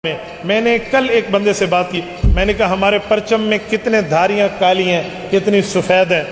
میں نے کل ایک بندے سے بات کی، میں نے کہا ہمارے پرچم میں کتنے دھاریاں کالی ہیں کتنی سفید ہیں،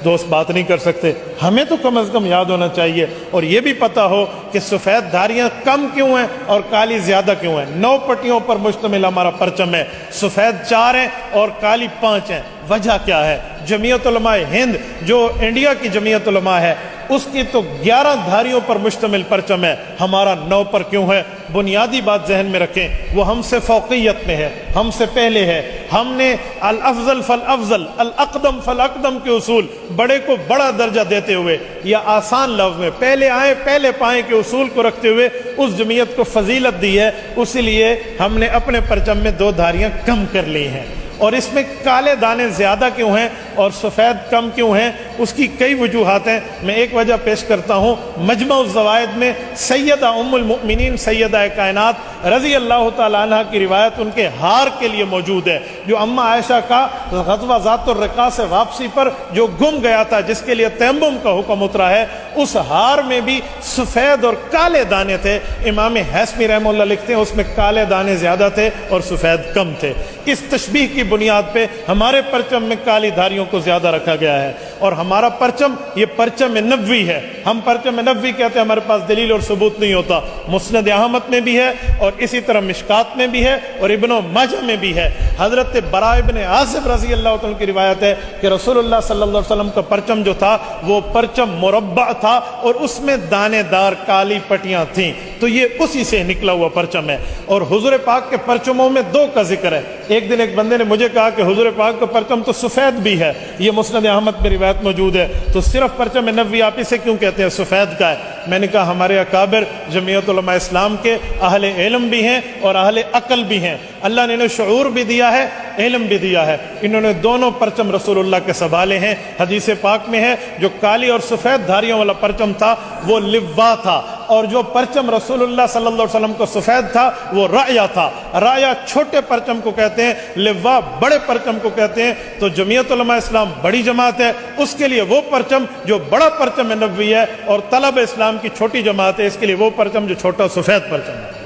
دوست بات نہیں کر سکتے۔ ہمیں تو کم از کم یاد ہونا چاہیے اور یہ بھی پتا ہو کہ سفید دھاریاں کم کیوں ہیں اور کالی زیادہ کیوں ہیں۔ 9 پٹیوں پر مشتمل ہمارا پرچم ہے، سفید 4 ہیں اور کالی 5 ہیں۔ وجہ کیا ہے؟ جمعیت علماء ہند جو انڈیا کی جمعیت علماء ہے اس کی تو 11 دھاریوں پر مشتمل پرچم ہے، ہمارا 9 پر کیوں ہے؟ بنیادی بات ذہن میں رکھیں، وہ ہم سے فوقیت میں ہے، ہم سے پہلے ہے۔ ہم نے الافضل فالافضل الاقدم فالاقدم کے اصول، بڑے کو بڑا درجہ دیتے ہوئے یا آسان لفظ میں پہلے آئیں پہلے پائیں کے اصول کو رکھتے ہوئے اس جمعیت کو فضیلت دی ہے، اسی لیے ہم نے اپنے پرچم میں 2 دھاریاں کم کر لی ہیں۔ اور اس میں کالے دانے زیادہ کیوں ہیں اور سفید کم کیوں ہیں؟ اس کی کئی وجوہات ہیں، میں ایک وجہ پیش کرتا ہوں۔ مجمع الزوائد میں سیدہ ام المؤمنین سیدہ کائنات رضی اللہ تعالیٰ عنہ کی روایت ان کے ہار کے لیے موجود ہے، جو اماں عائشہ کا غزوہ ذات الرقاع سے واپسی پر جو گم گیا تھا، جس کے لیے تیمم کا حکم اترا ہے، اس ہار میں بھی سفید اور کالے دانے تھے۔ امام حیثمی رحمہ اللہ لکھتے ہیں اس میں کالے دانے زیادہ تھے اور سفید کم تھے۔ اس تشبیہ کی بنیاد پہ ہمارے پرچم میں کالی دھاریوں کو زیادہ رکھا گیا ہے، اور ہمارا پرچم یہ پرچم نبوی ہے۔ ہم پرچم نبوی کہتے ہیں، ہمارے پاس دلیل اور ثبوت نہیں ہوتا۔ مسند احمد میں بھی ہے اور اسی طرح مشکات میں بھی ہے اور ابن ماجہ میں بھی ہے۔ حضرت براء ابن عازب رضی اللہ عنہ کی روایت ہے کہ رسول اللہ صلی اللہ علیہ وسلم کا پرچم جو تھا وہ پرچم مربع تھا اور اس میں دانے دار کالی پٹیاں تھیں، تو یہ اسی سے نکلا ہوا پرچم ہے۔ اور حضور پاک کے پرچموں میں 2 کا ذکر ہے۔ ایک دن ایک بندے نے مجھے کہا کہ حضور پاک کا پرچم تو سفید بھی ہے، یہ مسند احمد میں روایت موجود ہے، تو صرف پرچم نبوی آپ اسے کیوں کہتے ہیں سفید کا ہے؟ میں نے کہا ہمارے اکابر جمعیت علماء اسلام کے اہل علم بھی ہیں اور اہل عقل بھی ہیں، اللہ نے انہیں شعور بھی دیا ہے، علم بھی دیا ہے، انہوں نے دونوں پرچم رسول اللہ کے سنبھالے ہیں۔ حدیث پاک میں ہے جو کالی اور سفید دھاریوں والا پرچم تھا وہ لوا تھا، اور جو پرچم رسول اللہ صلی اللہ علیہ وسلم کو سفید تھا وہ رایا تھا۔ رایا چھوٹے پرچم کو کہتے ہیں، لوا بڑے پرچم کو کہتے ہیں۔ تو جمعیت علماء اسلام بڑی جماعت ہے، اس کے لیے وہ پرچم جو بڑا پرچم نبوی ہے، اور طلب اسلام کی چھوٹی جماعت ہے، اس کے لیے وہ پرچم جو چھوٹا سفید پرچم ہے۔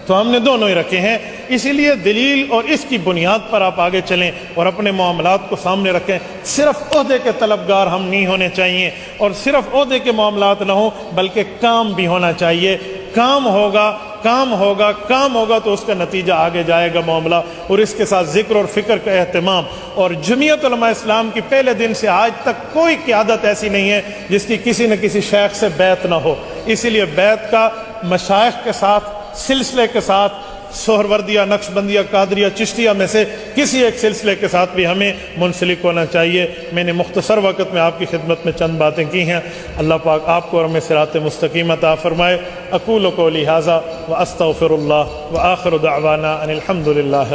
تو ہم نے دونوں ہی رکھے ہیں، اسی لیے دلیل اور اس کی بنیاد پر آپ آگے چلیں اور اپنے معاملات کو سامنے رکھیں۔ صرف عہدے کے طلبگار ہم نہیں ہونے چاہیے، اور صرف عہدے کے معاملات نہ ہوں بلکہ کام بھی ہونا چاہیے۔ کام ہوگا تو اس کا نتیجہ آگے جائے گا معاملہ، اور اس کے ساتھ ذکر اور فکر کا اہتمام۔ اور جمعیت علماء اسلام کی پہلے دن سے آج تک کوئی قیادت ایسی نہیں ہے جس کی کسی نہ کسی شیخ سے بیعت نہ ہو، اسی لیے بیعت کا مشائخ کے ساتھ سلسلے کے ساتھ سہروردیہ، نقشبندیہ، قادریہ، چشتیہ میں سے کسی ایک سلسلے کے ساتھ بھی ہمیں منسلک ہونا چاہیے۔ میں نے مختصر وقت میں آپ کی خدمت میں چند باتیں کی ہیں، اللہ پاک آپ کو اور ہمیں صراط مستقیم عطا فرمائے۔ اقول قولی ھذا واستغفر اللہ وآخر دعوانا ان الحمد للہ۔